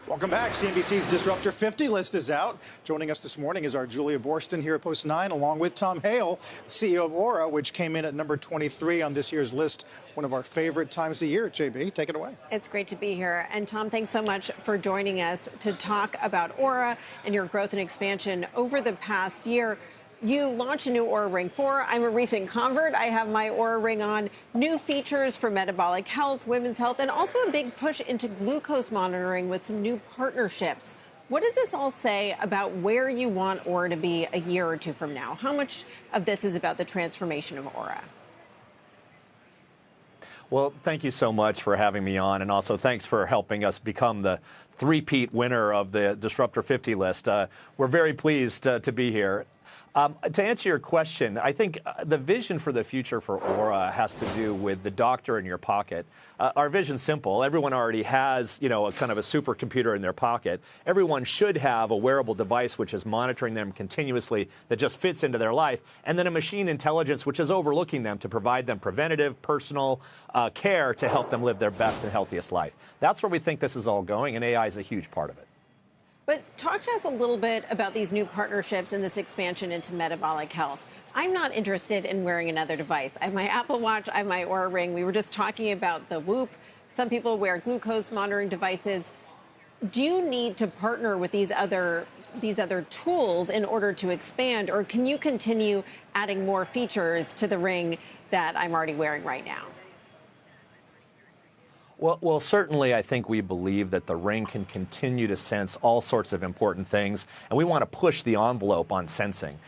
Welcome back. CNBC's Disruptor 50 list is out. Joining us this morning is our Julia Boorstin here at Post 9, along with Tom Hale, CEO of Oura, which came in at number 23 on this year's list. One of our favorite times of year. JB, take it away. It's great to be here. And Tom, thanks so much for joining us to talk about Oura and your growth and expansion over the past year. You launched a new Oura Ring 4. I'm a recent convert. I have my Oura Ring on. New features for metabolic health, women's health, and also a big push into glucose monitoring with some new partnerships. What does this all say about where you want Oura to be a year or two from now? How much of this is about the transformation of Oura? Well, thank you so much for having me on, and also thanks for helping us become the three-peat winner of the Disruptor 50 list. We're very pleased to be here. To answer your question, I think the vision for the future for Oura has to do with the doctor in your pocket. Our vision's simple. Everyone already has, a kind of a supercomputer in their pocket. Everyone should have a wearable device which is monitoring them continuously that just fits into their life, and then a machine intelligence which is overlooking them to provide them preventative, personal care to help them live their best and healthiest life. That's where we think this is all going, and AI is a huge part of it. But talk to us a little bit about these new partnerships and this expansion into metabolic health. I'm not interested in wearing another device. I have my Apple Watch, I have my Oura Ring. We were just talking about the Whoop. Some people wear glucose monitoring devices. Do you need to partner with these other tools in order to expand, or can you continue adding more features to the ring that I'm already wearing right now? Well, certainly, I think we believe that the ring can continue to sense all sorts of important things, and we want to push the envelope on sensing.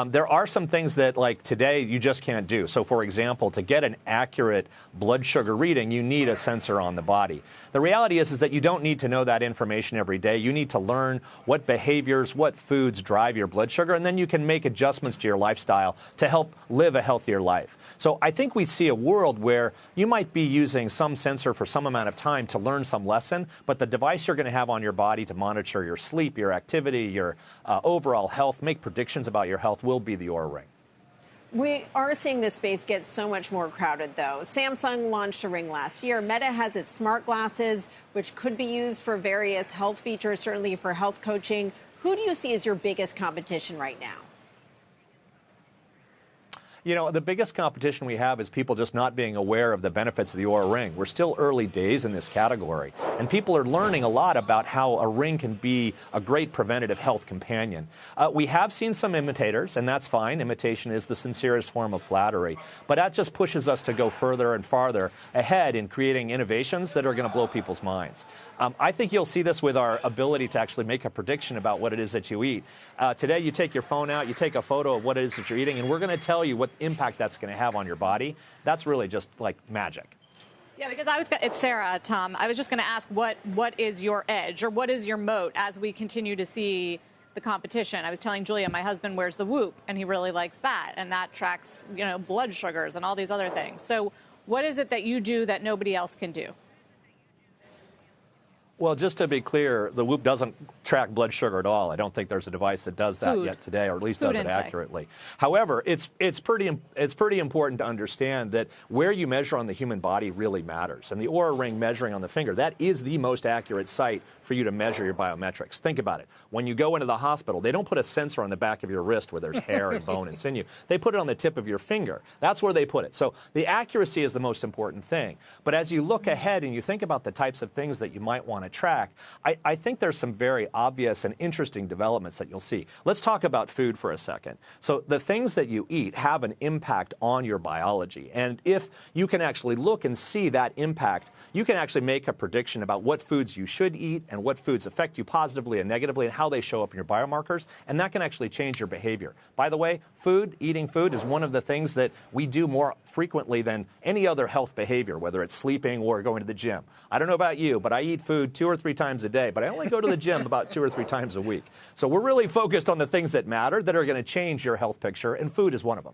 There are some things that, like today, you just can't do. So, for example, to get an accurate blood sugar reading, you need a sensor on the body. The reality is that you don't need to know that information every day. You need to learn what behaviors, what foods drive your blood sugar, and then you can make adjustments to your lifestyle to help live a healthier life. So I think we see a world where you might be using some sensor for some amount of time to learn some lesson, but the device you're going to have on your body to monitor your sleep, your activity, your overall health, make predictions about your health will be the Oura Ring. We are seeing this space get so much more crowded, though. Samsung launched a ring last year. Meta has its smart glasses, which could be used for various health features, certainly for health coaching. Who do you see as your biggest competition right now? The biggest competition we have is people just not being aware of the benefits of the Oura Ring. We're still early days in this category, and people are learning a lot about how a ring can be a great preventative health companion. We have seen some imitators, and that's fine. Imitation is the sincerest form of flattery. But that just pushes us to go further and farther ahead in creating innovations that are going to blow people's minds. I think you'll see this with our ability to actually make a prediction about what it is that you eat. Today, you take your phone out, you take a photo of what it is that you're eating, and we're going to tell you what impact that's going to have on your body. That's really just like magic. Yeah, because it's Sarah, Tom. I was just going to ask what is your edge or what is your moat as we continue to see the competition? I was telling Julia, my husband wears the Whoop, and he really likes that, and that tracks, blood sugars and all these other things. So what is it that you do that nobody else can do? Well, just to be clear, the Whoop doesn't track blood sugar at all. I don't think there's a device that does that yet today, or at least does it accurately. However, it's pretty important to understand that where you measure on the human body really matters. And the Oura Ring measuring on the finger, that is the most accurate site for you to measure your biometrics. Think about it. When you go into the hospital, they don't put a sensor on the back of your wrist where there's hair and bone and sinew. They put it on the tip of your finger. That's where they put it. So the accuracy is the most important thing. But as you look ahead and you think about the types of things that you might want to track, I think there's some very obvious and interesting developments that you'll see. Let's talk about food for a second. So the things that you eat have an impact on your biology. And if you can actually look and see that impact, you can actually make a prediction about what foods you should eat and what foods affect you positively and negatively and how they show up in your biomarkers. And that can actually change your behavior. By the way, eating food is one of the things that we do more frequently than any other health behavior, whether it's sleeping or going to the gym. I don't know about you, but I eat food 2 or 3 times a day, but I only go to the gym about 2 or 3 times a week. So we're really focused on the things that matter, that are going to change your health picture, and food is one of them.